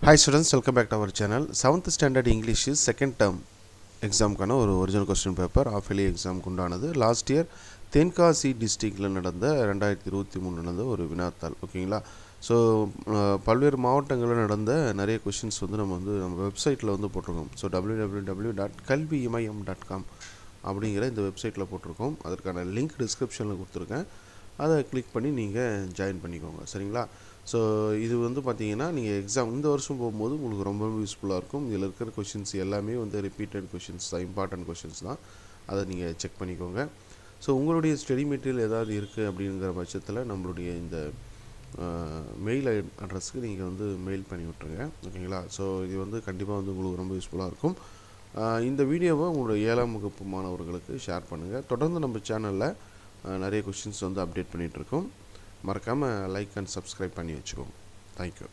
Hi students, welcome back to our channel. 7th standard English is second term exam கான ஒரு original question paper ஆஃபெலி exam குண்டானது last year Tenkasi டிஸ்ட்ரிக்ட்ல நடந்த 2023 நடந்த ஒரு வினாத்தாள் ஓகேங்களா. ஸோ பல்வேறு மாவட்டங்களில் நடந்த நிறைய கொஷின்ஸ் வந்து நம்ம வெப்சைட்டில் வந்து போட்டிருக்கோம். ஸோ www.kalviimayam.com அப்படிங்கிற இந்த வெப்சைட்டில் போட்டிருக்கோம். அதற்கான லிங்க் டிஸ்கிரிப்ஷனில் கொடுத்துருக்கேன். அதை கிளிக் பண்ணி நீங்கள் ஜாயின் பண்ணிக்கோங்க சரிங்களா. ஸோ இது வந்து பார்த்தீங்கன்னா நீங்கள் எக்ஸாம் இந்த வருஷம் போகும்போது உங்களுக்கு ரொம்ப யூஸ்ஃபுல்லாக இருக்கும். இதில் இருக்கிற கொஷின்ஸ் எல்லாமே வந்து ரிப்பீட்டட் கொஷின்ஸ் தான், இம்பார்ட்டன்ட் கொஷின்ஸ் தான். அதை நீங்கள் செக் பண்ணிக்கோங்க. ஸோ உங்களுடைய ஸ்டடி மெட்டீரியல் ஏதாவது இருக்குது அப்படிங்கிற பட்சத்தில் நம்மளுடைய இந்த மெயில் அட்ரஸ்க்கு நீங்கள் வந்து மெயில் பண்ணி விட்ருங்க ஓகேங்களா. ஸோ இது வந்து கண்டிப்பாக வந்து உங்களுக்கு ரொம்ப யூஸ்ஃபுல்லாக இருக்கும். இந்த வீடியோவை உங்களோட 7ஆம் வகுப்பு மாணவர்களுக்கு ஷேர் பண்ணுங்கள். தொடர்ந்து நம்ம சேனலில் நிறைய கொஷின்ஸ் வந்து அப்டேட் பண்ணிகிட்ருக்கோம். மறக்காமல் லைக் அண்ட் சப்ஸ்கிரைப் பண்ணி வச்சுக்கோங்க. தேங்க்யூ.